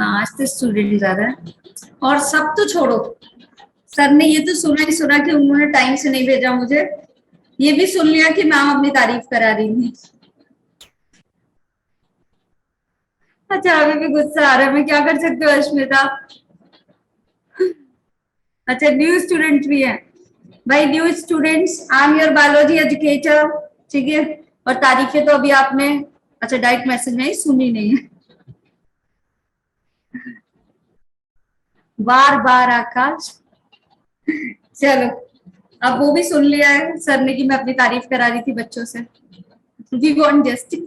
हाँ, आज तो स्टूडेंट ज्यादा है। और सब तो छोड़ो, सर ने ये तो सुना ही सुना कि उन्होंने टाइम से नहीं भेजा मुझे। ये भी सुन लिया कि मैम अपनी तारीफ करा रही थी। अच्छा, अभी भी गुस्सा आ रहा है, मैं क्या कर सकती हूँ अश्मिता। अच्छा, न्यू स्टूडेंट भी है भाई। New students, I am your biology educator. ठीक है। और तारीफें तो अभी आपने, अच्छा डायरेक्ट मैसेज नहीं सुनी नहीं है। बार बार आकाश। चलो, अब वो भी सुन लिया है सर ने कि मैं अपनी तारीफ करा रही थी बच्चों से। We want justice.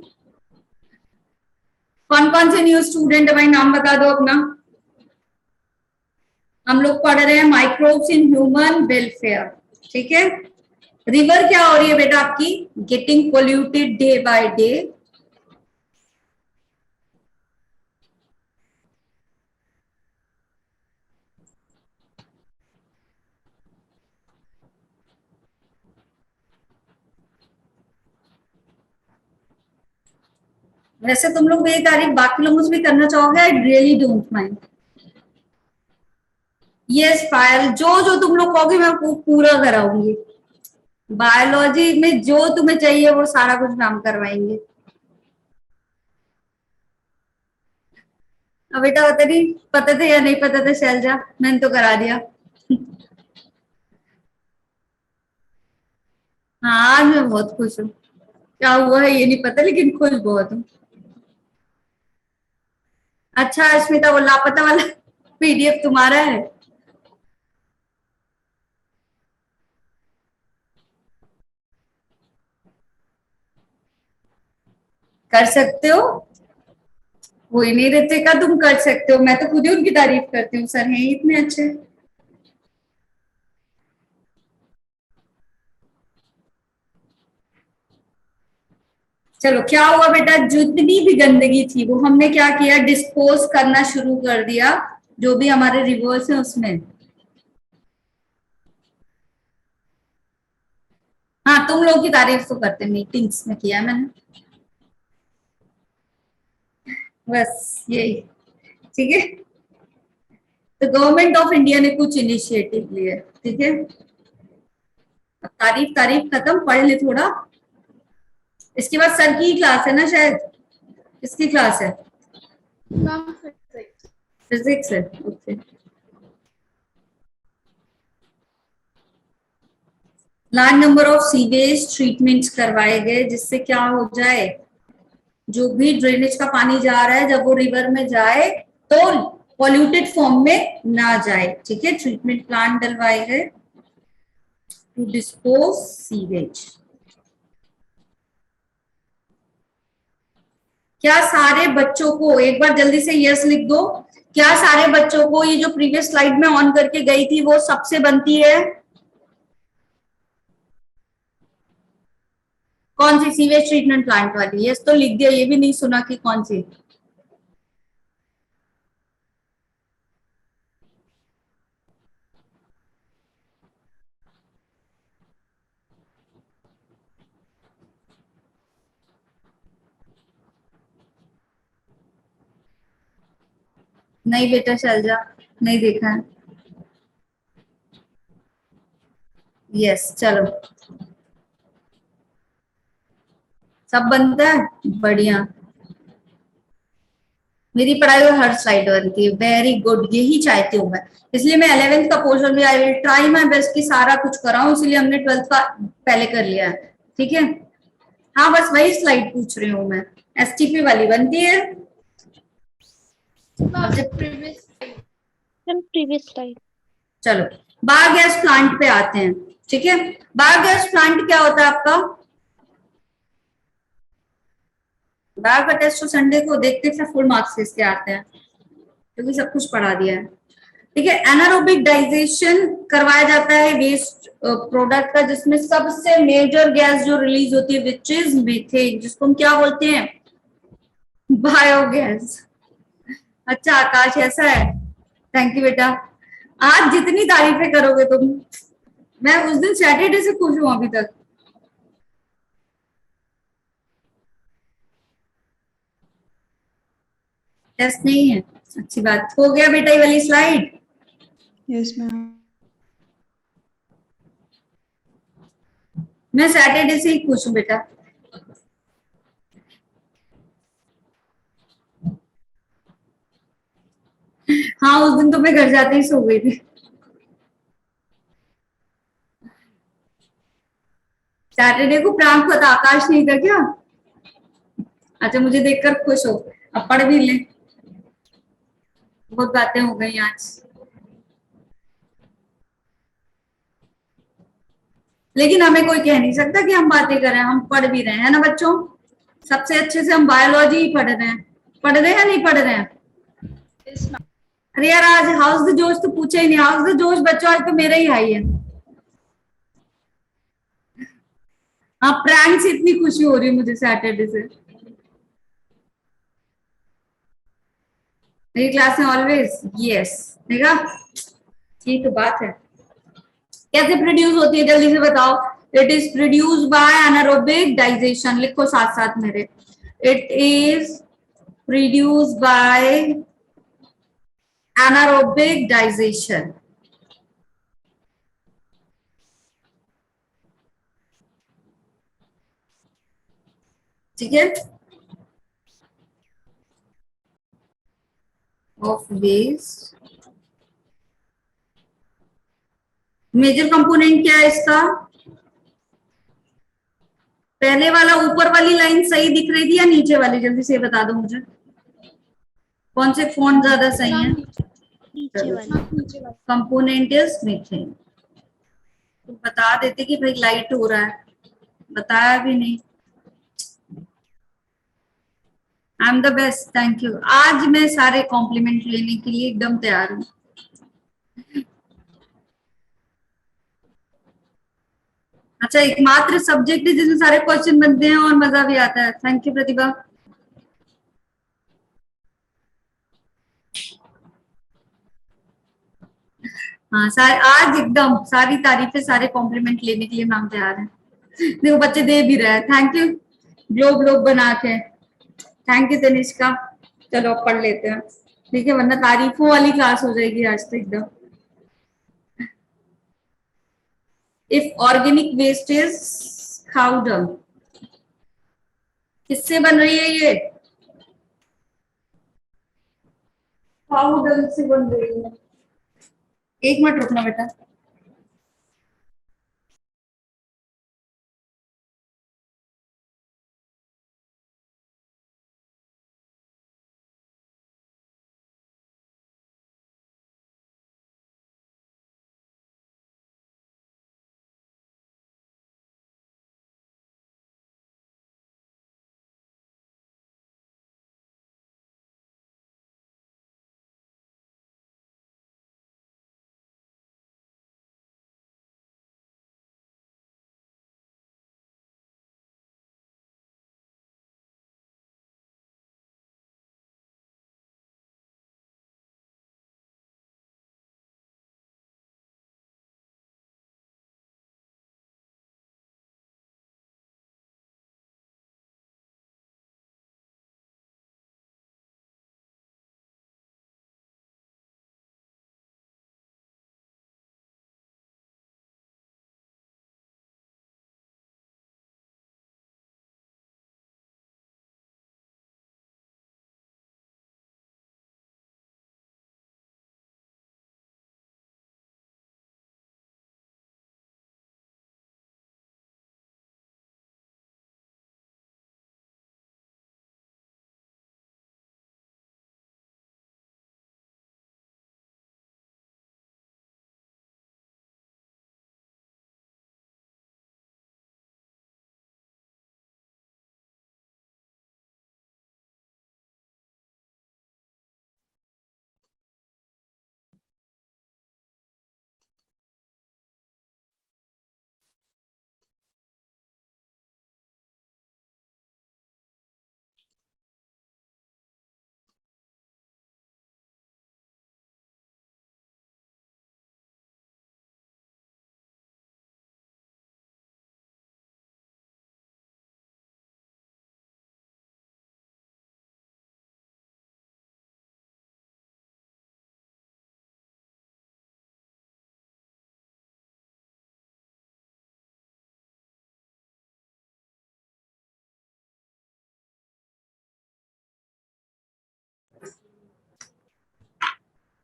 कौन कौन से न्यू स्टूडेंट है भाई, नाम बता दो अपना। हम लोग पढ़ रहे हैं माइक्रोब्स इन ह्यूमन वेलफेयर। ठीक है। रिवर क्या हो रही है बेटा आपकी? Getting polluted day by day. वैसे तुम लोग मेरी तारीफ बाकी लोगों से भी करना चाहोगे, I really don't mind. Yes Payal, जो जो तुम लोग कहोगे मैं पूरा कराऊंगी। बायोलॉजी में जो तुम्हें चाहिए वो सारा कुछ काम करवाएंगे। अब बेटा पता नहीं, पता था या नहीं पता था शैलजा, मैंने तो करा दिया। हाँ, आज मैं बहुत खुश हूँ। क्या हुआ है ये नहीं पता, लेकिन खुश बहुत हूँ। अच्छा अस्मिता, वो लापता वाला पीडीएफ तुम्हारा है? कर सकते हो। कोई नहीं, रितिका तुम कर सकते हो, मैं तो खुद ही उनकी तारीफ करती हूँ, सर हैं ही इतने अच्छे। चलो, क्या हुआ बेटा, जितनी भी गंदगी थी वो हमने क्या किया, डिस्पोज करना शुरू कर दिया, जो भी हमारे रिवर्स है उसमें। हाँ, तुम लोग की तारीफ तो करते, मीटिंग्स में किया है मैंने। बस यही। ठीक है। तो गवर्नमेंट ऑफ इंडिया ने कुछ इनिशिएटिव लिए। ठीक है। अब तारीफ तारीफ खत्म, पढ़ ले थोड़ा। इसके बाद सर की क्लास है ना शायद। किसकी क्लास है? फिजिक्स है, okay. Large number of sewage treatments करवाए गए, जिससे क्या हो जाए, जो भी ड्रेनेज का पानी जा रहा है जब वो रिवर में जाए तो पॉल्यूटेड फॉर्म में ना जाए। ठीक है। ट्रीटमेंट प्लांट डलवाए गए टू डिस्पोज सीवेज। क्या सारे बच्चों को, एक बार जल्दी से यस लिख दो, क्या सारे बच्चों को ये जो प्रीवियस स्लाइड में ऑन करके गई थी वो सबसे बनती है? कौन सी? सीवेज ट्रीटमेंट प्लांट वाली। यस तो लिख दिया, ये भी नहीं सुना कि कौन सी। नहीं बेटा शैलजा, नहीं देखा है। यस चलो, सब बनता है, बढ़िया। मेरी पढ़ाई में हर स्लाइड बनती है, वेरी गुड, यही चाहती हूँ मैं। इसलिए मैं 11th का पोर्शन भी, I will try my best कि सारा कुछ कराऊं, इसलिए हमने 12th का पहले कर लिया है। ठीक है। हाँ, बस वही स्लाइड पूछ रही हूँ मैं। एसटीपी वाली बनती है। अब जब प्रीवियस स्लाइड। चलो, बायोगैस प्लांट पे आते हैं। ठीक है। बायोगैस प्लांट क्या होता है आपका? बायो का टेस्ट तो संडे को देखते फिर फुल मार्क्स किसके आते हैं, क्योंकि सब कुछ पढ़ा दिया है। ठीक है। एनारोबिक डाइजेशन करवाया जाता है वेस्ट प्रोडक्ट का, जिसमें सबसे मेजर गैस जो रिलीज होती है विच इज मीथेन, जिसको हम क्या बोलते हैं? बायोगैस। अच्छा आकाश, ऐसा है। थैंक यू बेटा। आज जितनी तारीफें करोगे तुम, मैं उस दिन सैटरडे से खुश हूं अभी तक। टेस्ट नहीं है, अच्छी बात। हो गया बेटा ये वाली स्लाइड? Yes ma'am. मैं सैटरडे से ही खुश हूँ बेटा। हाँ, उस दिन तो मैं घर जाते ही सो गई थी। सैटरडे को प्रांक पता आकाश नहीं था क्या? अच्छा, मुझे देखकर खुश हो। अब पढ़ भी ले। बहुत बातें हो गई आज। लेकिन हमें कोई कह नहीं सकता कि हम बातें करें, हम पढ़ भी रहे हैं ना बच्चों। सबसे अच्छे से हम बायोलॉजी ही पढ़ रहे हैं। पढ़ रहे हैं या नहीं पढ़ रहे हैं? Yes ma'am. अरे यार, आज हाउस द जोश तो पूछा ही नहीं। हाउस द जोश बच्चों आज तो मेरा ही हाई है। हाँ, प्रैंक से इतनी खुशी हो रही है मुझे सैटरडे से। मेरी क्लास में ऑलवेज यस। देखा, यही तो बात है। कैसे प्रोड्यूस होती है जल्दी से बताओ? It is produce by anaerobic digestion. लिखो साथ साथ मेरे। It is produce by anaerobic digestion. ठीक है। Of waste. मेजर कंपोनेंट क्या है इसका? पहले वाला ऊपर वाली लाइन सही दिख रही थी या नीचे वाली? जल्दी से बता दो मुझे। कौन से फॉन्ट ज्यादा सही है? मैम नीचे वाली। Component is methane. तो बता देते कि भाई लाइट हो रहा है। बताया भी नहीं। I am the best, thank you. आज मैं सारे कॉम्प्लीमेंट लेने के लिए एकदम तैयार हूँ। अच्छा, एकमात्र सब्जेक्ट है जिसमें सारे क्वेश्चन बनते हैं और मजा भी आता है। थैंक यू प्रतिभा। हाँ, सारे आज एकदम सारी तारीफें, सारे कॉम्प्लीमेंट लेने के लिए मैम तैयार है। देखो बच्चे दे भी रहे हैं। थैंक यू ग्लोब ग्लोब बना के। Thank you Tanishka. चलो अब पढ़ लेते हैं। ठीक है, वरना तारीफों वाली क्लास हो जाएगी आज तो एकदम। If organic waste is cow dung. किससे बन रही है ये? काउ डंग से बन रही है। एक मिनट रुकना बेटा।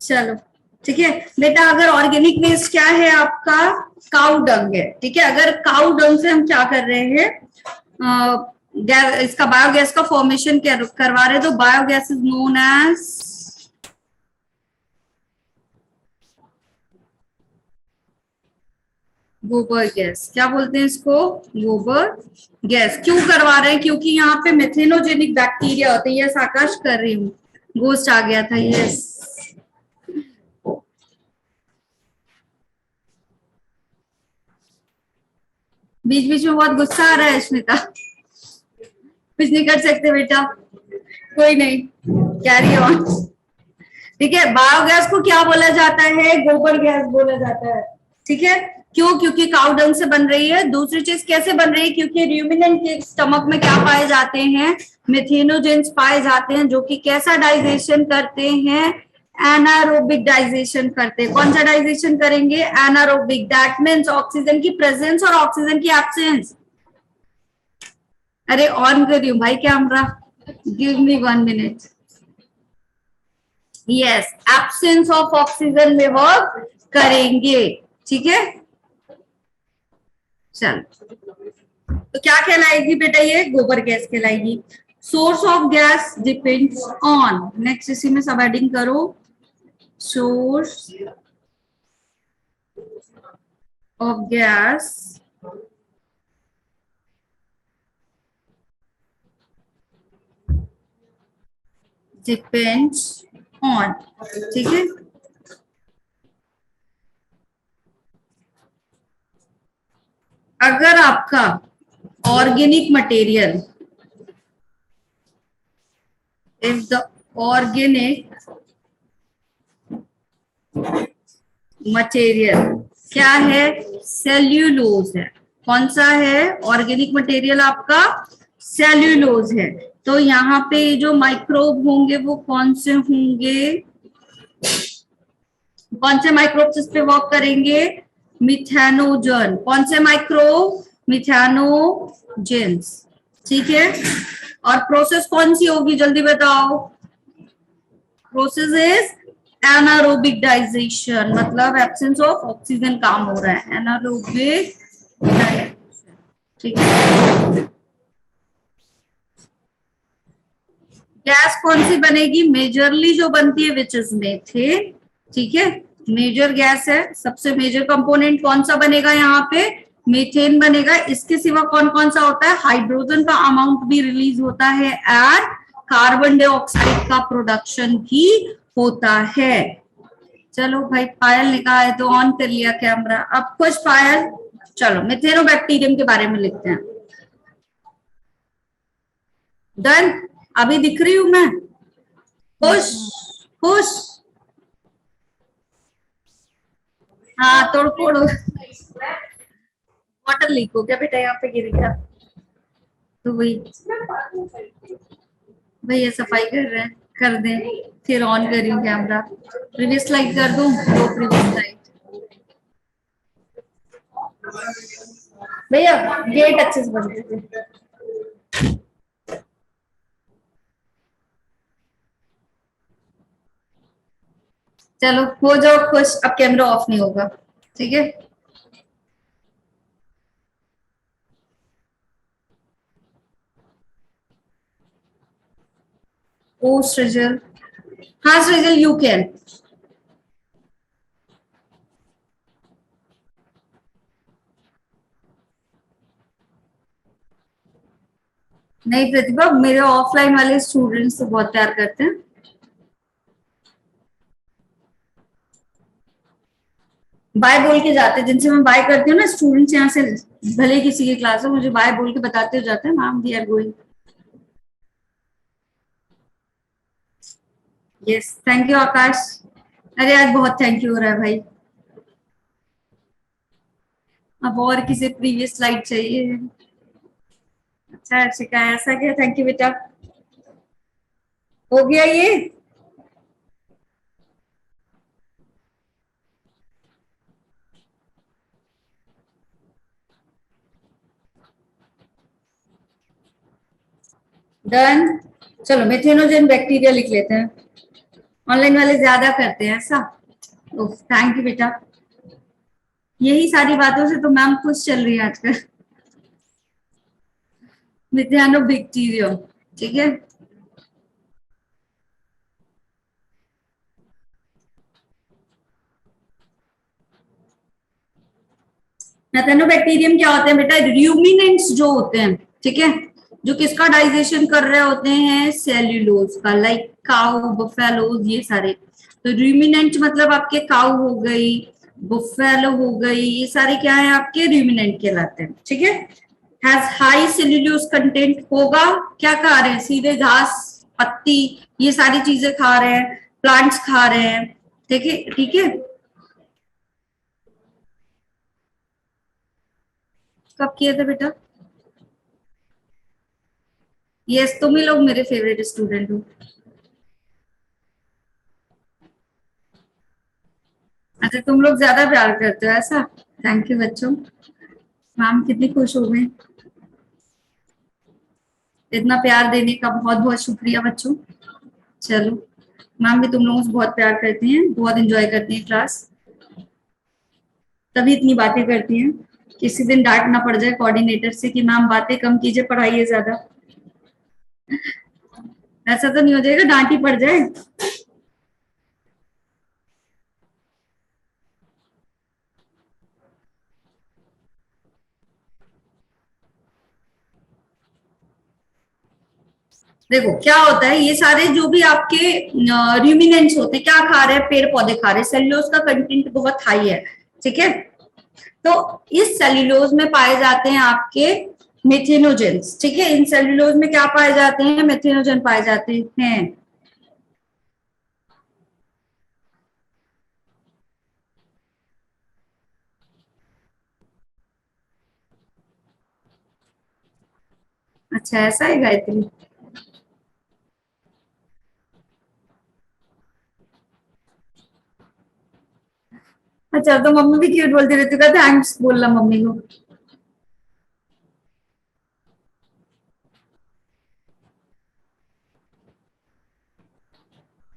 चलो ठीक है बेटा, अगर ऑर्गेनिक वेस्ट क्या है आपका, काउ डंग है, ठीक है। अगर काउ डंग से हम क्या कर रहे हैं, इसका बायोगैस का फॉर्मेशन करवा रहे हैं, तो बायोगैस इज नोन एज गोबर गैस। क्या बोलते हैं इसको, गोबर गैस। क्यों करवा रहे हैं, क्योंकि यहाँ पे मेथेनोजेनिक बैक्टीरिया होते हैं। यस आकाश कर रही हूँ, गोस्ट आ गया था। यस, बीच बीच में बहुत गुस्सा आ रहा है स्मिता, कुछ नहीं कर सकते बेटा, कोई नहीं, कैरी ऑन। ठीक है, बायोगैस को क्या बोला जाता है, गोबर गैस बोला जाता है। ठीक है, क्यों, क्योंकि काउ डंग से बन रही है। दूसरी चीज कैसे बन रही है, क्योंकि र्यूमिनेंट के स्टमक में क्या पाए जाते हैं, मिथेनोजेंस पाए जाते हैं, जो कि कैसा डाइजेशन करते हैं, एनारोबिक डाइजेशन करते हैं। कौन सा डाइजेशन करेंगे, एनारोबिक। दैट मीन्स ऑक्सीजन की प्रेजेंस और ऑक्सीजन की एब्सेंस। अरे ऑन कर रही हूँ भाई camera, give me 1 minute. Yes, absence of oxygen में वर्क करेंगे। ठीक है, चल तो क्या कहलाएगी बेटा, ये गोबर गैस कहलाएगी। Source of gas depends on, next इसी में सब एडिंग करो, source of gas depends on. ठीक है, अगर आपका organic material, if the organic material क्या है, सेल्यूलोज है। कौन सा है ऑर्गेनिक मटेरियल आपका, सेल्यूलोज है। तो यहाँ पे जो माइक्रोब होंगे वो कौन से होंगे, कौन से माइक्रोब्स इस पे वर्क करेंगे, मिथेनोजन। कौन से माइक्रोब, मिथेनोजेंस। ठीक है, और प्रोसेस कौन सी होगी जल्दी बताओ, प्रोसेस इज एनारोबिक डाइजेशन, मतलब एब्सेंस ऑफ ऑक्सीजन काम हो रहा है, एनारोबिक डाइजेशन। ठीक है, गैस कौन सी बनेगी, मेजरली जो बनती है विच इज मीथेन। ठीक है, मेजर गैस है, सबसे मेजर कंपोनेंट कौन सा बनेगा यहाँ पे, मीथेन बनेगा। इसके सिवा कौन कौन सा होता है, हाइड्रोजन का अमाउंट भी रिलीज होता है एंड कार्बन डाइऑक्साइड का प्रोडक्शन भी होता है। चलो भाई, पायल ने कहा है तो ऑन कर लिया कैमरा। अब खुश पायल, चलो मिथेनोबैक्टीरियम के बारे में लिखते हैं। डन, अभी दिख रही हूं मैं, खुश खुश, हाँ तोड़ फोड़, वाटर लीक हो गया बेटा, यहाँ पे गिर गया, तो वही भैया सफाई कर रहे हैं, कर दें, फिर ऑन कर रही हूँ कैमरा। प्रीवियस स्लाइड कर दूं, दो प्रीवियस स्लाइड। भैया गेट अच्छे से बंद दीजिए। चलो हो जाओ खुश, अब कैमरा ऑफ नहीं होगा। ठीक है, ओ सृजल, हाँ सृजल यू कैन। नहीं प्रतिभा, मेरे ऑफलाइन वाले स्टूडेंट्स तो बहुत प्यार करते हैं। बाय बोल के जाते हैं, जिनसे मैं बाय करती हूँ ना, स्टूडेंट्स यहाँ से, भले किसी की क्लास हो, मुझे बाय बोल के बताते हो जाते हैं, ma'am we are going. Yes, thank you Aakash. अरे आज बहुत थैंक यू हो रहा है भाई। अब और किसी प्रीवियस स्लाइड चाहिए। अच्छा शिका, ऐसा क्या, थैंक यू बेटा। हो गया ये, डन। चलो मेथेनोजेन बैक्टीरिया लिख लेते हैं। ऑनलाइन वाले ज्यादा करते हैं ऐसा। थैंक यू बेटा। यही सारी बातों से तो मैम खुश चल रही है आजकल। मिथियानो बैक्टीरियम, ठीक है। मैथेनोबैक्टीरियम क्या होते हैं बेटा? र्यूमिनेंट्स जो होते हैं, ठीक है, जो किसका डाइजेशन कर रहे होते हैं? सेल्यूलोज का, लाइक काउ, बफेलोज, ये सारे। तो र्यूमिनेंट मतलब आपके काउ हो गई, बुफेलो हो गई, ये सारे क्या है आपके? र्यूमिनेंट कहलाते हैं, ठीक है। हैज हाई सेल्यूलोज कंटेंट होगा। क्या खा रहे हैं? सीधे घास, पत्ती, ये सारी चीजें खा रहे हैं, प्लांट्स खा रहे हैं, ठीक है, ठीक है। कब किए थे बेटा? यस, तुम ही लोग मेरे फेवरेट स्टूडेंट हो। अच्छा, तुम लोग ज्यादा प्यार करते हो ऐसा? थैंक यू बच्चों। मैम कितनी खुश हो गई। इतना प्यार देने का बहुत बहुत शुक्रिया बच्चों। चलो, मैम भी तुम लोगों से बहुत प्यार करती हैं, बहुत एंजॉय करती हैं क्लास, तभी इतनी बातें करती हैं। किसी दिन डांट ना पड़ जाए कोऑर्डिनेटर से कि मैम बातें कम कीजिए, पढ़ाइए ज्यादा। ऐसा तो नहीं हो जाएगा डांट ही पड़ जाए? देखो क्या होता है, ये सारे जो भी आपके र्यूमिनेंट्स होते हैं, क्या खा रहे हैं? पेड़ पौधे खा रहे हैं, सेल्यूलोज का कंटेंट बहुत हाई है, ठीक है। तो इस सेल्यूलोज में पाए जाते हैं आपके मेथिनोजेंस, ठीक है। इन सेल्यूलोज में क्या पाए जाते हैं? मेथिनोजन पाए जाते हैं। अच्छा, ऐसा है गायत्री। अच्छा, तो मम्मी भी क्यूट बोलती रहती है, थैंक्स बोलना मम्मी को।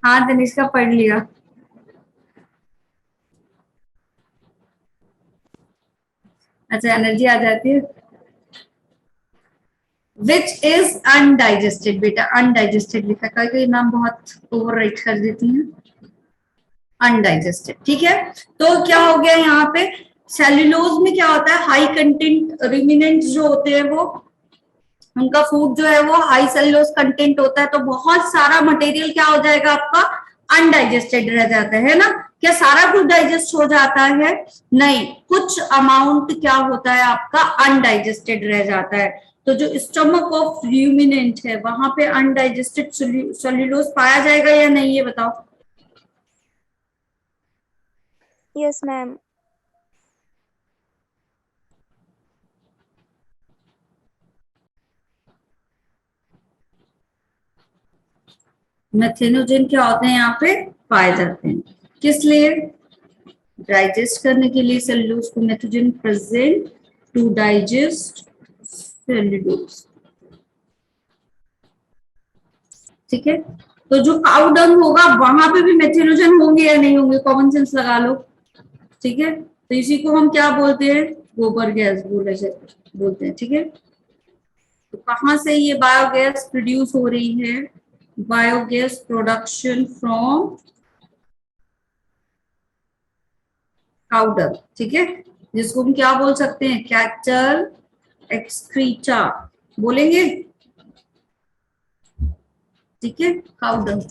हाँ, दिनेश का पढ़ लिया। अच्छा, एनर्जी आ जाती है। विच इज अनडाइजेस्टेड बेटा, अनडाइजेस्टेड लिखा, कई कई नाम बहुत ओवर राइट कर देती हैं। अनडाइजेस्टेड, ठीक है। तो क्या हो गया यहाँ पे? सेल्यूलोज में क्या होता है? हाई कंटेंट रिमिनेंट जो होते हैं वो, उनका फूड जो है वो हाई सेल्यूलोज कंटेंट होता है, तो बहुत सारा मटेरियल क्या हो जाएगा आपका? अनडाइजेस्टेड रह जाता है ना। क्या सारा कुछ डाइजेस्ट हो जाता है? नहीं, कुछ अमाउंट क्या होता है आपका? अनडाइजेस्टेड रह जाता है। तो जो स्टमक ऑफ र्यूमिनेंट है वहां पे अनडाइजेस्टेड सेल्यूलोज पाया जाएगा या नहीं, ये बताओ। Yes, ma'am. मेथेनोजेन क्या होते हैं यहाँ पे? पाए जाते हैं। किस लिए? डाइजेस्ट करने के लिए सेल्यूलोज को मेथोजेन प्रेजेंट टू डाइजेस्ट सेल्यूलोज, ठीक है। तो जो काउ डंग होगा वहां पे भी मेथेनोजन होंगे या नहीं होंगे? कॉमन सेंस लगा लो, ठीक है। तो इसी को हम क्या बोलते हैं? गोबर गैस बोलते हैं, ठीक है। तो कहाँ से ये बायोगैस प्रोड्यूस हो रही है? Biogas production from cow dung, ठीक है, जिसको हम क्या बोल सकते हैं? कैटल एक्सक्रीटा बोलेंगे, ठीक है, काउ डंग।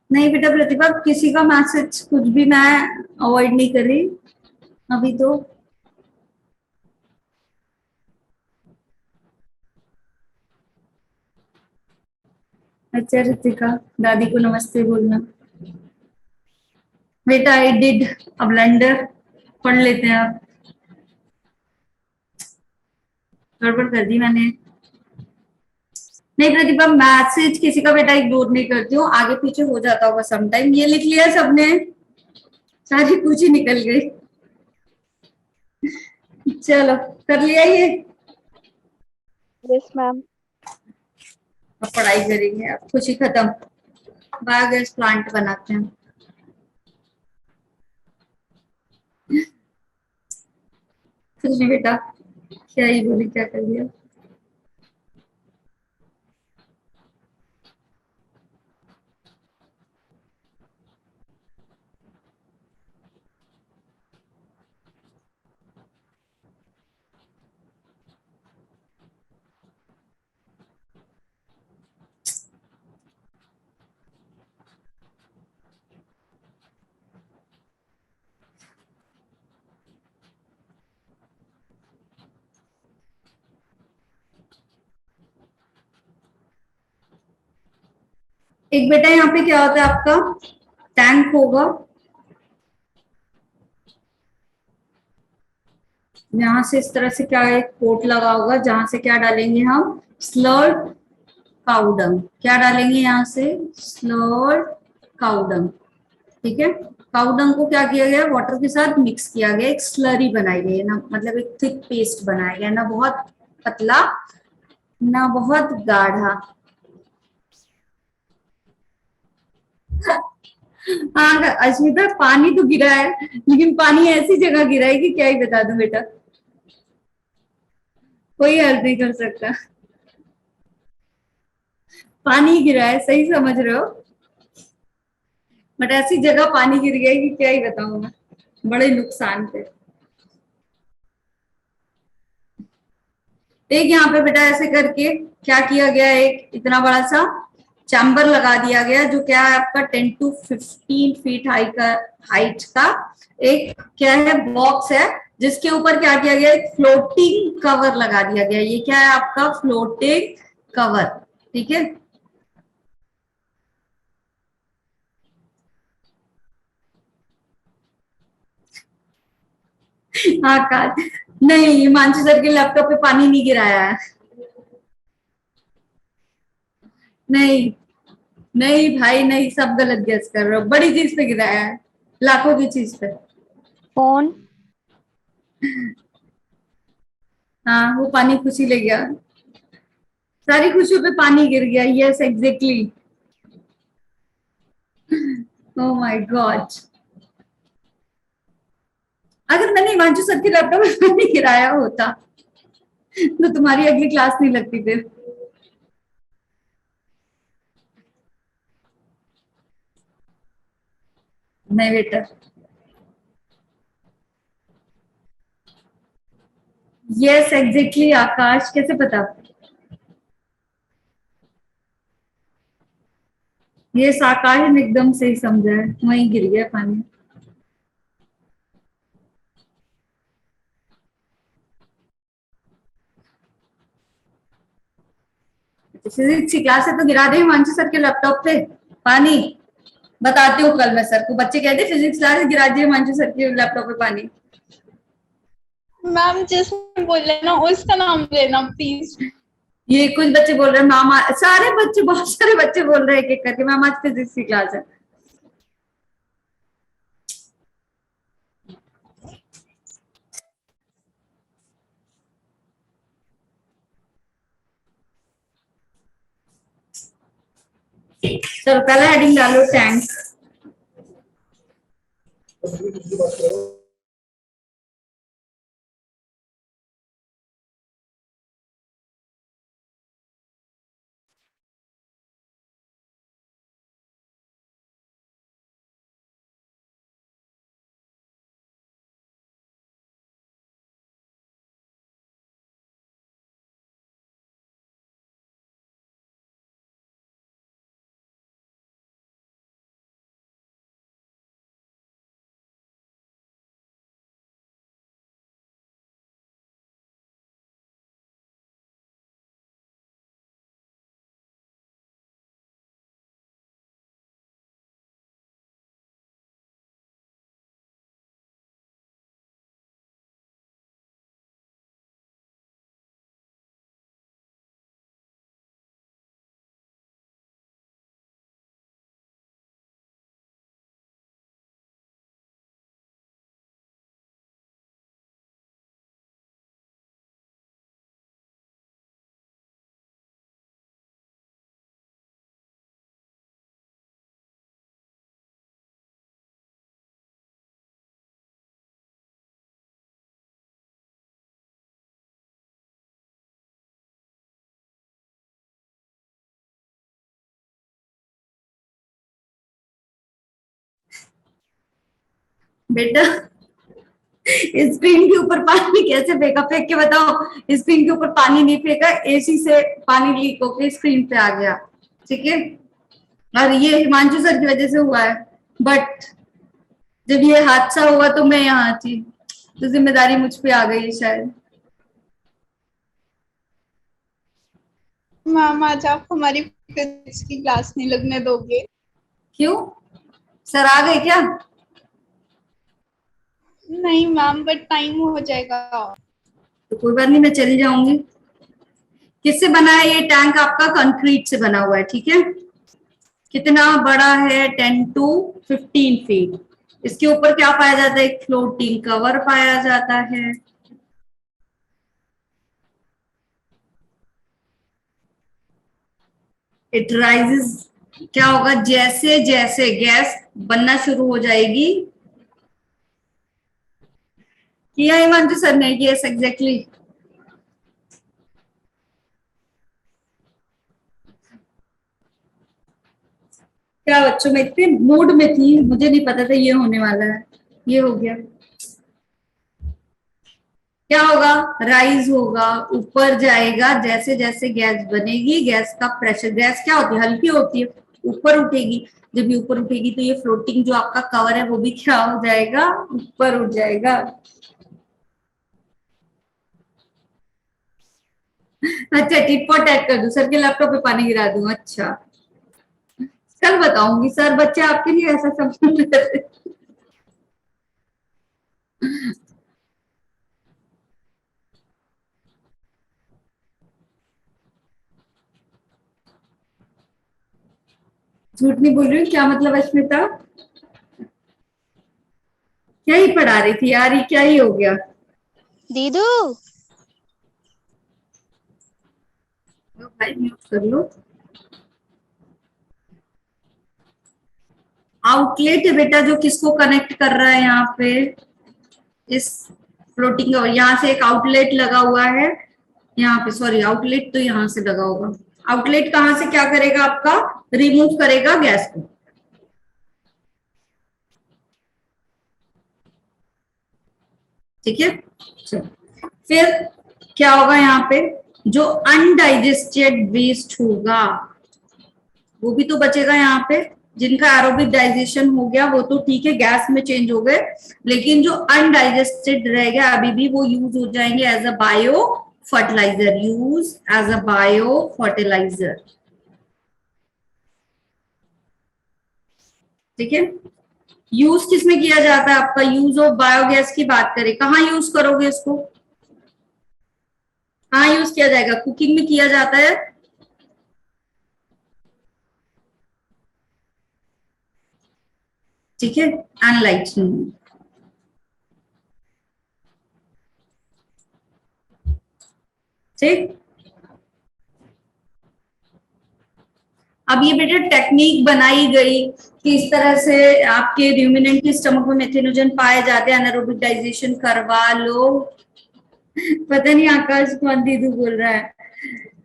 नहीं बेटा प्रतिभा, किसी का मैसेज कुछ भी मैं अवॉइड नहीं कर रही अभी तो। अच्छा रितिका, दादी को नमस्ते बोलना। बेटा आई डिड अ ब्लंडर, पढ़ लेते हैं आप। गड़बड़ कर दी मैंने। नहीं प्रतिभा, मैसेज किसी का बेटा इग्नोर नहीं करती हूँ, आगे पीछे हो जाता होगा समटाइम। ये लिख लिया सबने? सारी कुछ ही निकल गई। चलो, कर लिया ये। Yes, ma'am. अब पढ़ाई करेंगे, अब खुशी खत्म। बायोगैस प्लांट बनाते हैं। कुछ नहीं बेटा, क्या ही बोली, क्या कर दिया। एक बेटा यहाँ पे क्या होता है आपका, टैंक होगा। यहाँ से इस तरह से क्या एक पोर्ट लगा होगा, जहां से क्या डालेंगे हम, स्लर्ड काउडंग। क्या डालेंगे यहाँ से, स्लर्ड काउडंग। ठीक है। काउडंग को क्या किया गया, वाटर के साथ मिक्स किया गया, एक स्लरी बनाई गई है ना, मतलब एक थिक पेस्ट बनाया गया, ना बहुत पतला ना बहुत गाढ़ा। हाँ अश्मिता, पानी तो गिरा है, लेकिन पानी ऐसी जगह गिरा है कि क्या ही बता दूं बेटा, कोई हेल्प नहीं कर सकता। पानी गिरा है, सही समझ रहे हो, बट ऐसी जगह पानी गिर गया है कि क्या ही बताऊं मैं, बड़े नुकसान पे। एक यहाँ पे बेटा ऐसे करके क्या किया गया, एक इतना बड़ा सा चैम्बर लगा दिया गया, जो क्या है आपका 10 to 15 फीट हाइट का एक क्या है, बॉक्स है, जिसके ऊपर क्या किया गया, एक फ्लोटिंग कवर लगा दिया गया। ये क्या है आपका, फ्लोटिंग कवर। ठीक है। हाँ काश, नहीं हिमांशु सर के लैपटॉप पे पानी नहीं गिराया है। नहीं नहीं भाई नहीं, सब गलत गेस कर रहे हो, बड़ी चीज पे गिराया है, लाखों की चीज पे। Phone. हाँ वो पानी खुशी ले गया, सारी खुशियों पे पानी गिर गया। Yes exactly. Oh my God, अगर मैंने हिमांशु सर के लैपटॉप में पानी गिराया होता तो तुम्हारी अगली क्लास नहीं लगती फिर। नहीं बेटा। यस एग्जैक्टली आकाश, कैसे पता। ये आकाश ने एकदम सही समझा है, वहीं गिर गया पानी। फिजिक्स की क्लास है तो गिरा दे हिमांशु सर के लैपटॉप पे पानी। बताती हूँ कल मैं सर को, बच्चे कहते फिजिक्स क्लास गिरा दिए हिमांशु सर के लैपटॉप पे पानी। मैम जिसने बोले ना उसका नाम लेना प्लीज। ये कुछ बच्चे बोल रहे हैं मैम, सारे बच्चे, बहुत सारे बच्चे बोल रहे हैं एक एक करके मैम आज फिजिक्स की क्लास है। चलो पहला हेडिंग डालो, टैंक। बेटा स्क्रीन के ऊपर पानी कैसे फेंका, फेंक के बताओ। स्क्रीन के ऊपर पानी नहीं फेंका, एसी से पानी लीक होकर स्क्रीन पे आ गया, ठीक है। और ये हिमांशु सर की वजह से हुआ है, बट जब ये हादसा हुआ तो मैं यहाँ थी, तो जिम्मेदारी मुझ पे आ गई शायद। मैम आज आप हमारी फिजिक्स की क्लास नहीं लगने दोगे? क्यों, सर आ गए क्या? नहीं मैम, बट टाइम हो जाएगा। तो कोई बात नहीं, मैं चली जाऊंगी। किससे बना है ये टैंक? आपका कंक्रीट से बना हुआ है, ठीक है। कितना बड़ा है? 10 to 15 फीट। इसके ऊपर क्या पाया जाता है? एक फ्लोटिंग कवर पाया जाता है। इट राइजेस, क्या होगा? जैसे जैसे गैस बनना शुरू हो जाएगी। किया हिमांशु सर ने? Yes exactly. क्या बच्चों, में इतने मूड में थी, मुझे नहीं पता था ये होने वाला है। ये हो गया। क्या होगा? राइज होगा, ऊपर जाएगा। जैसे जैसे गैस बनेगी, गैस का प्रेशर, गैस क्या होती है? हल्की होती है, ऊपर उठेगी। जब ये ऊपर उठेगी तो ये फ्लोटिंग जो आपका कवर है वो भी क्या हो जाएगा? ऊपर उठ जाएगा। अच्छा, टिट फॉर टैट कर दूं, सर के लैपटॉप पे पानी गिरा दूं? अच्छा, कल बताऊंगी सर, बच्चे आपके लिए ऐसा सब झूठ नहीं बोल रही हूँ। क्या मतलब अश्मिता? क्या ही पढ़ा रही थी यार, ये क्या ही हो गया। दीदू लो भाई, म्यूट कर लो। आउटलेट है बेटा, जो किसको कनेक्ट कर रहा है यहाँ पे? इस फ्लोटिंग, और यहाँ से एक आउटलेट लगा हुआ है यहाँ पे। सॉरी, आउटलेट तो यहाँ से लगा होगा। आउटलेट कहाँ से क्या करेगा आपका? रिमूव करेगा गैस को, ठीक है। चलो, फिर क्या होगा यहाँ पे? जो अनडाइजेस्टेड वेस्ट होगा वो भी तो बचेगा यहाँ पे। जिनका एरोबिक डाइजेशन हो गया वो तो ठीक है, गैस में चेंज हो गए, लेकिन जो अनडाइजेस्टेड रह गया अभी भी, वो यूज हो जाएंगे as a bio fertiliser. Use as a bio fertiliser, ठीक है। यूज किसमें किया जाता है आपका? यूज ऑफ बायोगैस की बात करें, कहाँ यूज करोगे इसको? कहाँ यूज किया जाएगा? कुकिंग में किया जाता है, ठीक है। एनालाइटिंग, ठीक। अब ये बेटा टेक्निक बनाई गई कि इस तरह से आपके र्यूमिनेंट के स्टमक में मेथेनोजन पाए जाते हैं, एनारोबिक डाइजेशन करवा लो। पता नहीं आकाश कौन दीदू बोल रहा है,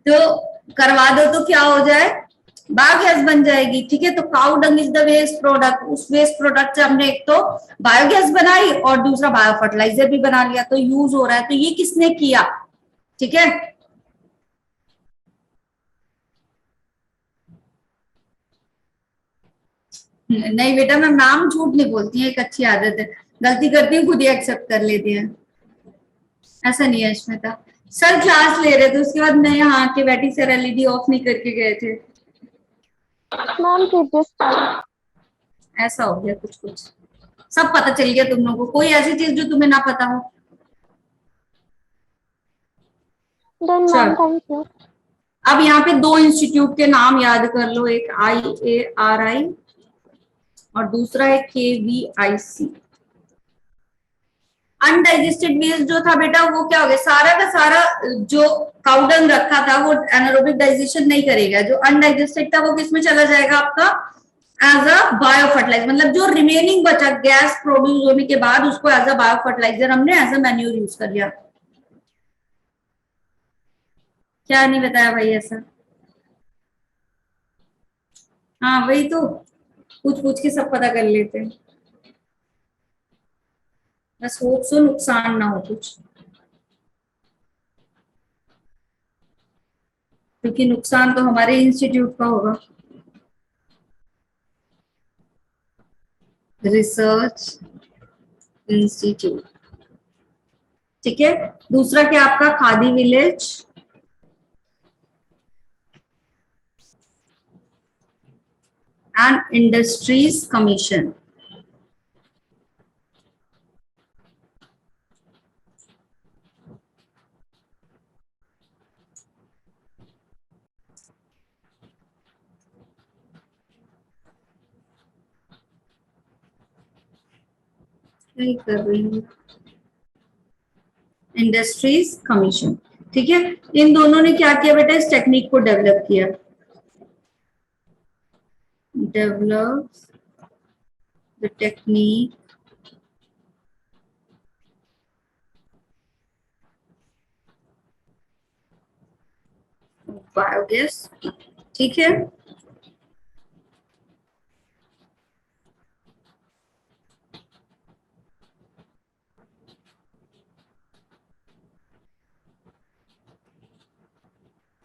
तो करवा दो तो क्या हो जाए? बायोगैस बन जाएगी, ठीक है। तो cow dung is the waste product. उस वेस्ट प्रोडक्ट से हमने एक तो बायोगैस बनाई और दूसरा बायो फर्टिलाइजर भी बना लिया, तो यूज हो रहा है। तो ये किसने किया? ठीक है। नहीं बेटा, मैं नाम झूठ नहीं बोलती है, एक अच्छी आदत है। गलती करती हूँ, खुद ही एक्सेप्ट कर लेती है। ऐसा नहीं है अश्मिता। सर क्लास ले रहे थे, उसके बाद मैं यहाँ आके बैठी, सर एलईडी ऑफ नहीं करके गए थे। मैम फिजिक्स ऐसा हो गया कुछ कुछ। सब पता चल गया तुम लोगों को, कोई ऐसी चीज जो तुम्हें ना पता हो? डन चल, मैम, थैंक यू। अब यहाँ पे दो इंस्टीट्यूट के नाम याद कर लो, एक IARI और दूसरा है KVIC। अनडाइजेस्टेड वेस्ट जो था बेटा, वो क्या हो गया? सारा का सारा जो काउडंग रखा था वो एनारोबिक डाइजेशन नहीं करेगा। जो अनडाइजेस्टेड था वो किसमें चला जाएगा आपका? As a bio fertiliser. मतलब जो रिमेनिंग बचा गैस प्रोड्यूस होने के बाद, उसको एज अ बायो फर्टिलाइजर हमने एज अ मैन्यूर यूज कर लिया। क्या नहीं बताया भाई ऐसा? हाँ वही तो, पूछ पूछ के सब पता कर लेते हैं। बस होप सो नुकसान ना हो कुछ, क्योंकि नुकसान तो हमारे इंस्टीट्यूट का होगा। रिसर्च इंस्टीट्यूट, ठीक है। दूसरा क्या आपका, khadi village and industries commission. क्या कर रही हूँ, इंडस्ट्रीज कमीशन, ठीक है। इन दोनों ने क्या किया बेटा, इस टेक्निक को डेवलप किया, डेवलप द टेक्निक बायोगैस, ठीक है।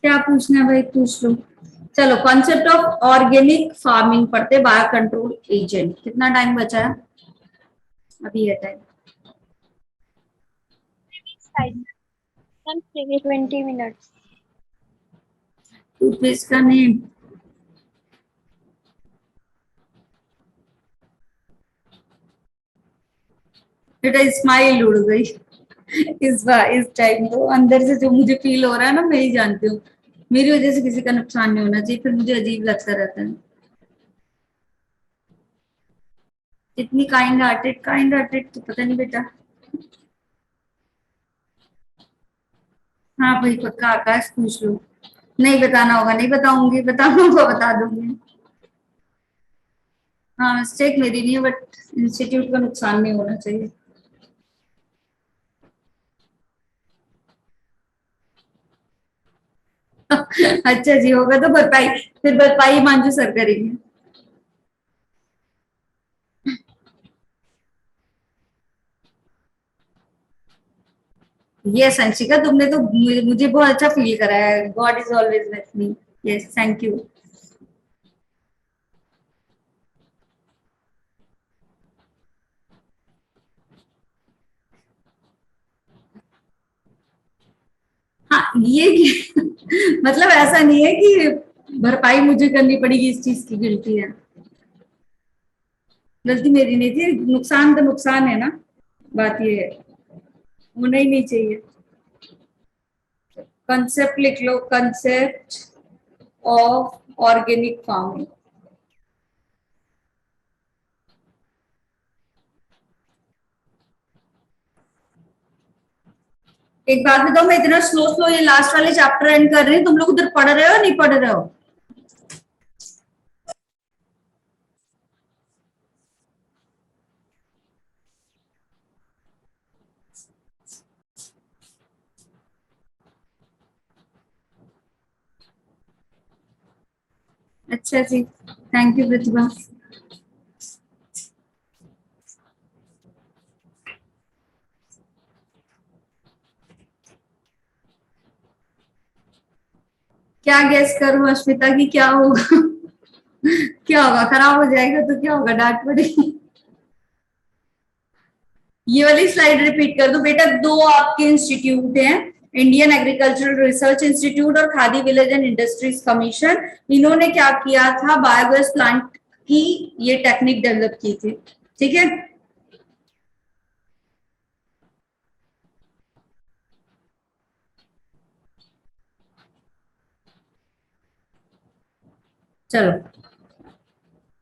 क्या पूछना है भाई, पूछ लो। चलो, कॉन्सेप्ट ऑफ ऑर्गेनिक फार्मिंग पढ़ते, बायो कंट्रोल एजेंट। कितना टाइम बचा है अभी, है टाइम? Ma'am, 20 minutes. टूथपेस्ट का नेम, बेटा स्माइल उड़ गई इस बार, इस टाइम तो अंदर से जो मुझे फील हो रहा है ना, मैं ही जानती हूँ। मेरी वजह से किसी का नुकसान नहीं होना चाहिए, फिर मुझे अजीब लगता रहता है। इतनी काइंड हार्टेड तो पता नहीं बेटा। हाँ भाई पक्का, आकाश पूछ लो। नहीं बताना होगा नहीं बताऊंगी, बताना होगा बता दूंगी। हाँ मिस्टेक मेरी नहीं है, बट इंस्टीट्यूट का नुकसान नहीं होना चाहिए। अच्छा जी, होगा तो भरपाई, फिर भरपाई मांझू सर करेंगे। यस अंशिका, तुमने तो मुझे बहुत अच्छा फील कराया है। God is always with me. Yes, thank you. हाँ ये मतलब ऐसा नहीं है कि भरपाई मुझे करनी पड़ेगी, इस चीज की गिल्टी है। गलती मेरी नहीं थी, नुकसान तो नुकसान है ना, बात ये है, होना ही नहीं चाहिए। कंसेप्ट लिख लो, कंसेप्ट ऑफ ऑर्गेनिक फार्मिंग। एक बात बताओ, मैं इतना स्लो स्लो ये लास्ट वाले चैप्टर एंड कर रही हूँ, तुम लोग उधर पढ़ रहे हो नहीं पढ़ रहे हो? अच्छा जी, थैंक यू प्रतिभा। क्या गेस करूं अश्मिता की, क्या होगा क्या होगा, खराब हो जाएगा तो क्या होगा, डांट पड़ेगी। ये वाली स्लाइड रिपीट कर दो बेटा। दो आपके इंस्टीट्यूट हैं, इंडियन एग्रीकल्चरल रिसर्च इंस्टीट्यूट और khadi village and industries commission. इन्होंने क्या किया था, बायोगैस प्लांट की ये टेक्निक डेवलप की थी, ठीक है। चलो,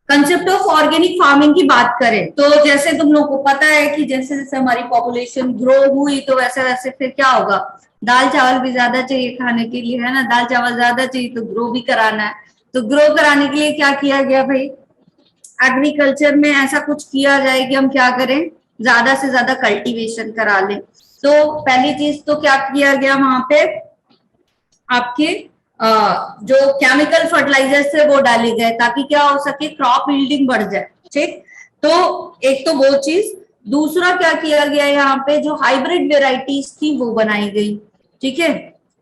कंसेप्ट ऑफ ऑर्गेनिक फार्मिंग की बात करें तो जैसे तुम लोग को पता है कि जैसे जैसे हमारी पॉपुलेशन ग्रो हुई तो वैसे वैसे फिर क्या होगा, दाल चावल भी ज्यादा चाहिए खाने के लिए, है ना। दाल चावल ज्यादा चाहिए तो ग्रो भी कराना है। तो ग्रो कराने के लिए क्या किया गया भाई, एग्रीकल्चर में ऐसा कुछ किया जाए कि हम क्या करें, ज्यादा से ज्यादा कल्टीवेशन करा लें। तो पहली चीज तो क्या किया गया वहां पे, आपके जो केमिकल फर्टिलाइजर्स थे वो डाले गए ताकि क्या हो सके, क्रॉप यील्डिंग बढ़ जाए, ठीक। तो एक तो वो चीज। दूसरा क्या किया गया यहाँ पे, जो हाइब्रिड वेराइटीज थी वो बनाई गई, ठीक है।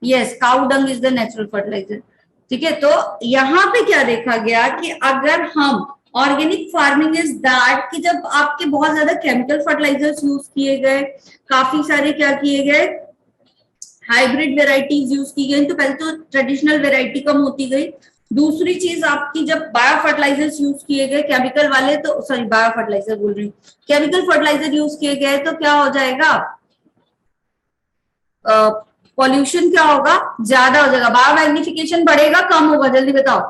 Yes, cow dung is the natural fertiliser, ठीक है। तो यहाँ पे क्या देखा गया कि अगर हम ऑर्गेनिक फार्मिंग इज दैट कि जब आपके बहुत ज्यादा केमिकल फर्टिलाइजर्स यूज किए गए, काफी सारे क्या किए गए, हाइब्रिड वेराइटीज यूज की गई, तो पहले तो ट्रेडिशनल वेराइटी कम होती गई। दूसरी चीज आपकी, जब बायो फर्टिलाइजर्स यूज किए गए केमिकल वाले, तो सॉरी बायो फर्टिलाइजर बोल रही हूँ, केमिकल फर्टिलाइजर यूज किए गए, तो क्या हो जाएगा, पॉल्यूशन क्या होगा, ज्यादा हो जाएगा, बायो मैग्निफिकेशन बढ़ेगा कम होगा, जल्दी बताओ।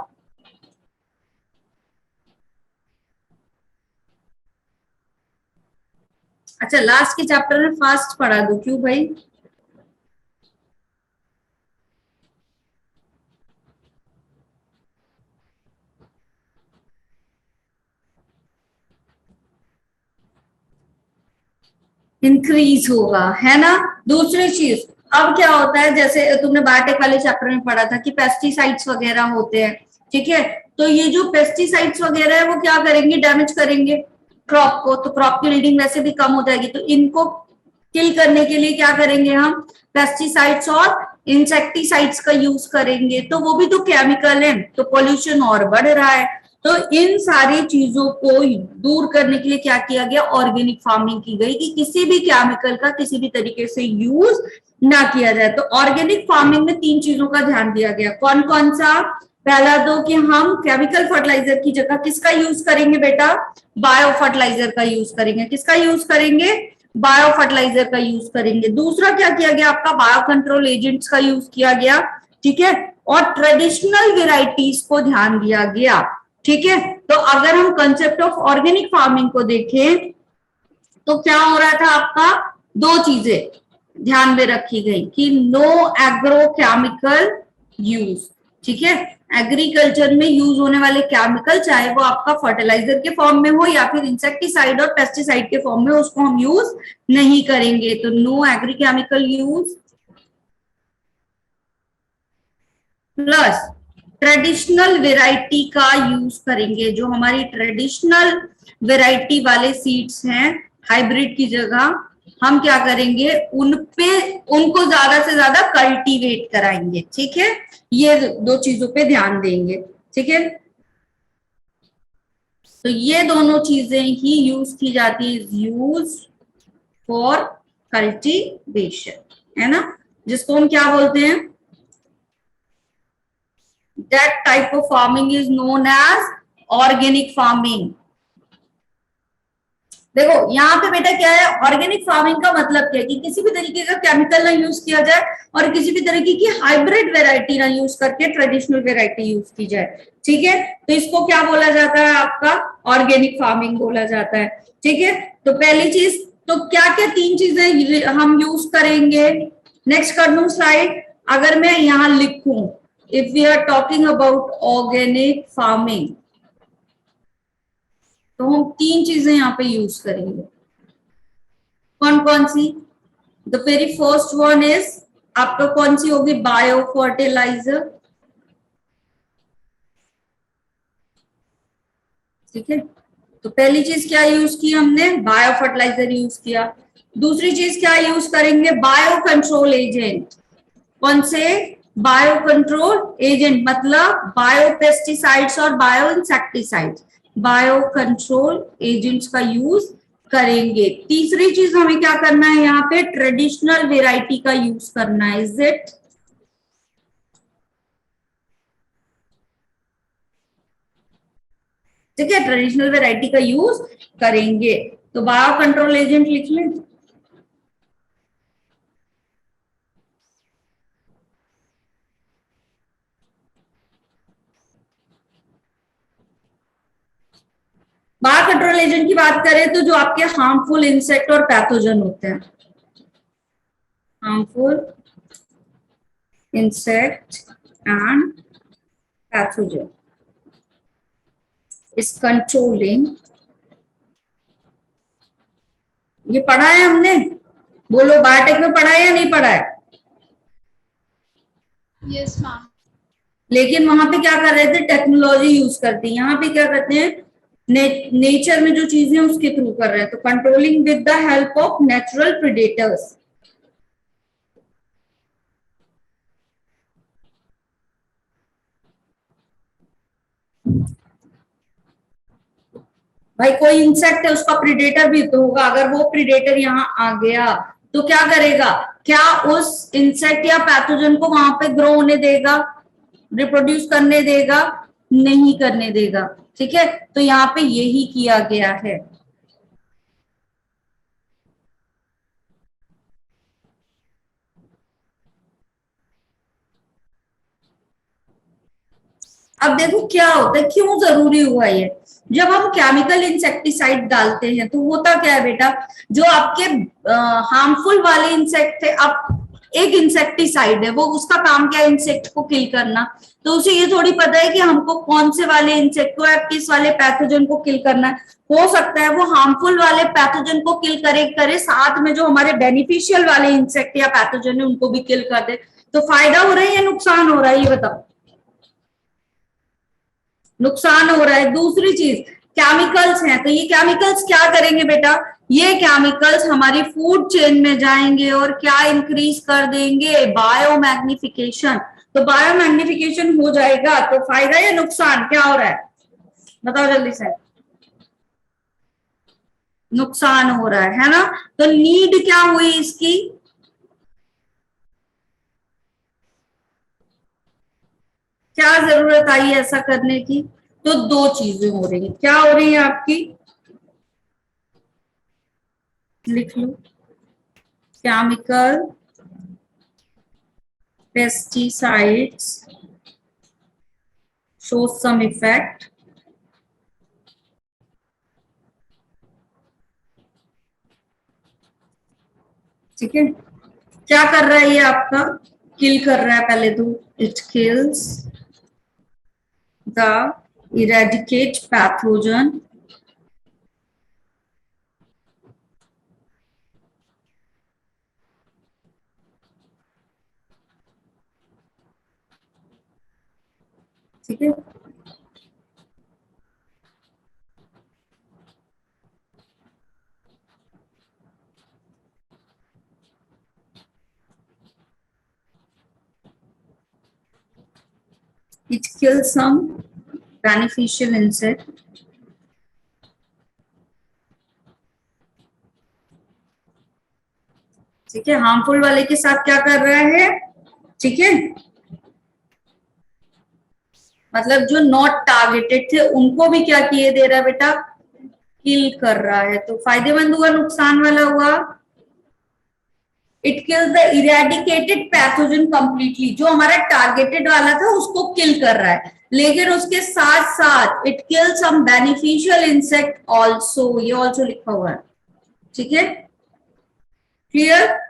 अच्छा, लास्ट के चैप्टर में फास्ट पढ़ा दो, क्यों भाई? इंक्रीज होगा, है ना। दूसरी चीज, अब क्या होता है, जैसे तुमने बायोटेक वाले चैप्टर में पढ़ा था कि पेस्टिसाइड्स वगैरह होते हैं, ठीक है। तो ये जो पेस्टिसाइड्स वगैरह है वो क्या करेंगे, डैमेज करेंगे क्रॉप को, तो क्रॉप की यील्डिंग वैसे भी कम हो जाएगी। तो इनको किल करने के लिए क्या करेंगे हम, पेस्टिसाइड्स और इंसेक्टिसाइड्स का यूज करेंगे, तो वो भी तो केमिकल है, तो पोल्यूशन और बढ़ रहा है। तो इन सारी चीजों को दूर करने के लिए क्या किया गया, ऑर्गेनिक फार्मिंग की गई कि किसी भी केमिकल का किसी भी तरीके से यूज ना किया जाए। तो ऑर्गेनिक फार्मिंग में 3 चीजों का ध्यान दिया गया, कौन कौन सा, पहला तो कि हम केमिकल फर्टिलाइजर की जगह किसका यूज करेंगे बेटा, बायो फर्टिलाइजर का यूज करेंगे। किसका यूज करेंगे, बायो फर्टिलाइजर का यूज करेंगे। दूसरा क्या किया गया, आपका बायो कंट्रोल एजेंट्स का यूज किया गया, ठीक है। और ट्रेडिशनल वेराइटीज को ध्यान दिया गया, ठीक है। तो अगर हम कंसेप्ट ऑफ ऑर्गेनिक फार्मिंग को देखें तो क्या हो रहा था, आपका 2 चीजें ध्यान में रखी गई कि नो एग्रोकेमिकल यूज, ठीक है। एग्रीकल्चर में यूज होने वाले केमिकल, चाहे वो आपका फर्टिलाइजर के फॉर्म में हो या फिर इंसेक्टिसाइड और पेस्टिसाइड के फॉर्म में, उसको हम यूज नहीं करेंगे। तो no agrichemical use, plus traditional variety का यूज करेंगे। जो हमारी ट्रेडिशनल वेराइटी वाले सीड्स हैं, हाइब्रिड की जगह हम क्या करेंगे, उनको ज्यादा से ज्यादा कल्टीवेट कराएंगे, ठीक है। ये 2 चीजों पे ध्यान देंगे, ठीक है। तो ये दोनों चीजें ही यूज की जाती है, यूज फॉर कल्टीवेशन, है ना, जिसको हम क्या बोलते हैं, that type of farming is known as organic farming। देखो यहाँ पे बेटा क्या है, ऑर्गेनिक फार्मिंग का मतलब क्या है कि किसी भी तरीके का केमिकल ना यूज किया जाए और किसी भी तरीके की हाइब्रिड वेराइटी ना यूज करके ट्रेडिशनल वेराइटी यूज की जाए, ठीक है। तो इसको क्या बोला जाता है, आपका ऑर्गेनिक फार्मिंग बोला जाता है, ठीक है। तो पहली चीज, तो क्या क्या 3 चीजें हम यूज करेंगे, नेक्स्ट कर दूं स्लाइड। अगर मैं यहाँ लिखूं, if we are talking about organic farming, तो हम 3 चीजें यहाँ पे यूज करेंगे, कौन कौन सी, the very first one is आपका कौन सी होगी, बायो फर्टिलाइजर, ठीक है। तो पहली चीज क्या यूज की हमने, बायो फर्टिलाइजर यूज किया। दूसरी चीज क्या यूज करेंगे, बायो कंट्रोल एजेंट। कौन से, बायो कंट्रोल एजेंट, मतलब बायो पेस्टिसाइड्स और bio insecticides, bio control agents का यूज करेंगे। तीसरी चीज हमें क्या करना है, यहाँ पे ट्रेडिशनल वेराइटी का यूज करना है, इज इट, ठीक है, ट्रेडिशनल वेराइटी का यूज करेंगे। तो बायो कंट्रोल एजेंट लिख लें, बायो कंट्रोल एजेंट की बात करें तो जो आपके हार्मफुल इंसेक्ट और पैथोजन होते हैं, harmful insect and pathogen is controlling, ये पढ़ा है हमने, बोलो बायोटेक में पढ़ा है या नहीं पढ़ा है? Yes ma'am. लेकिन वहां पे क्या कर रहे थे, टेक्नोलॉजी यूज करते हैं, यहाँ पे क्या करते हैं, नेचर में जो चीजें उसके थ्रू कर रहे हैं, तो controlling with the help of natural predators. भाई कोई इंसेक्ट है, उसका प्रिडेटर भी तो होगा, अगर वो प्रिडेटर यहाँ आ गया तो क्या करेगा, क्या उस इंसेक्ट या पैथोजन को वहां पे ग्रो होने देगा, रिप्रोड्यूस करने देगा, नहीं करने देगा। ठीक है, तो यहाँ पे यही किया गया है। अब देखो क्या होता है, क्यों जरूरी हुआ ये। जब हम केमिकल इंसेक्टिसाइड डालते हैं तो होता क्या है बेटा, जो आपके हार्मफुल वाले इंसेक्ट थे, अब एक इंसेक्टिसाइड है, वो उसका काम क्या है, इंसेक्ट को किल करना। तो उसे ये थोड़ी पता है कि हमको कौन से वाले इंसेक्ट को या किस वाले पैथोजन को किल करना है। हो सकता है वो हार्मफुल वाले पैथोजन को किल करे करे, साथ में जो हमारे बेनिफिशियल वाले इंसेक्ट या पैथोजन है उनको भी किल कर दे। तो फायदा हो रहा है या नुकसान हो रहा है, ये बताओ। नुकसान हो रहा है। दूसरी चीज, केमिकल्स हैं, तो ये केमिकल्स क्या करेंगे बेटा, ये केमिकल्स हमारी फूड चेन में जाएंगे और क्या इंक्रीज कर देंगे, बायोमैग्निफिकेशन। तो बायोमैग्निफिकेशन हो जाएगा, तो फायदा या नुकसान क्या हो रहा है, बताओ जल्दी से। नुकसान हो रहा है ना। तो नीड क्या हुई इसकी, क्या जरूरत आई ऐसा करने की, तो दो चीजें हो रही है। क्या हो रही है आपकी, लिख लो, chemical pesticides show some effect, ठीक है। क्या कर रहा है ये आपका, किल कर रहा है पहले तो, it kills the eradicate pathogen, ठीक है। It kills some beneficial insect, ठीक है। हार्मफुल वाले के साथ क्या कर रहा है, ठीक है, मतलब जो नॉट टारगेटेड थे उनको भी क्या किए दे रहा है बेटा, किल कर रहा है। तो फायदेमंद हुआ, नुकसान वाला हुआ। It kills the eradicated pathogen completely, जो हमारा टारगेटेड वाला था उसको किल कर रहा है, लेकिन उसके साथ साथ it kill some beneficial insect also, ये ऑल्सो लिखा हुआ है, ठीक है, क्लियर।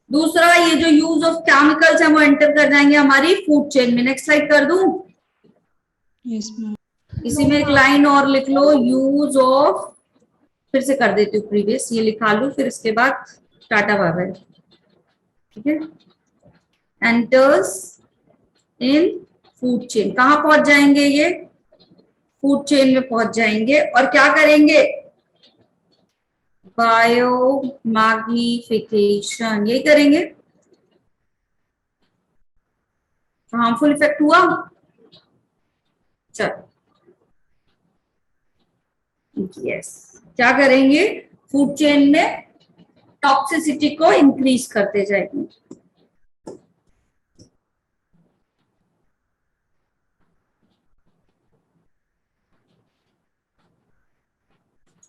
दूसरा, ये जो यूज ऑफ केमिकल्स है वो एंटर कर जाएंगे हमारी फूड चेन में। नेक्स्ट स्लाइड कर दूं, यस मैम। इसी में एक लाइन और लिख लो, यूज ऑफ, फिर से कर देती हूँ प्रीवियस, ये लिखा लो, फिर इसके बाद टाटा बाय बाय, ठीक है। एंटर्स इन फूड चेन, कहां पहुंच जाएंगे ये, फूड चेन में पहुंच जाएंगे, और क्या करेंगे, बायो मैग्निफिकेशन, यही करेंगे। हार्मफुल इफेक्ट हुआ, चलो यस, क्या करेंगे, फूड चेन में टॉक्सिसिटी को इंक्रीज करते जाएंगे।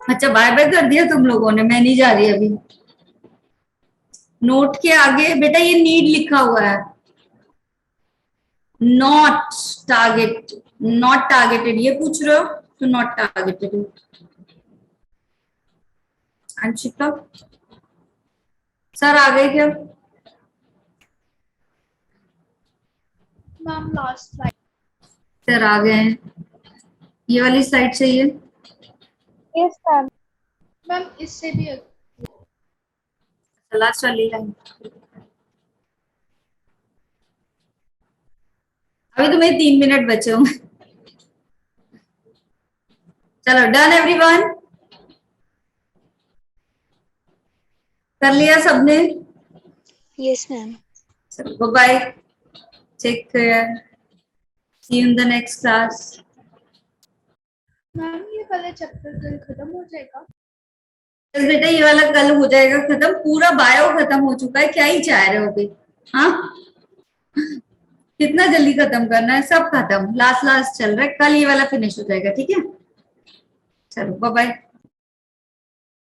अच्छा बाय बाय कर दिया तुम लोगों ने, मैं नहीं जा रही अभी। नोट के आगे बेटा ये नीड लिखा हुआ है, नॉट टारगेट, नॉट टारगेटेड, ये पूछ रहे हो तो नॉट टारगेटेड। अंशिका सर आ गए क्या, मैम लास्ट स्लाइड। सर आ गए हैं, ये वाली स्लाइड चाहिए। Yes, ma'am. मैम इससे भी लास्ट वाली लाइन, अभी तुम्हें 3 मिनट बचे होंगे। चलो डन एवरीवन, कर लिया सबने? Yes ma'am. चलो bye, take care, see you in the next class. Ma'am ये वाला चैप्टर कल खत्म हो जाएगा? बेटा ये वाला कल हो जाएगा खत्म, पूरा बायो खत्म हो चुका है, क्या ही चाह रहे हो अभी? हाँ, कितना जल्दी खत्म करना है, सब खत्म, लास्ट लास्ट चल रहा है, कल ये वाला फिनिश हो जाएगा, ठीक है? चलो बाय बाय।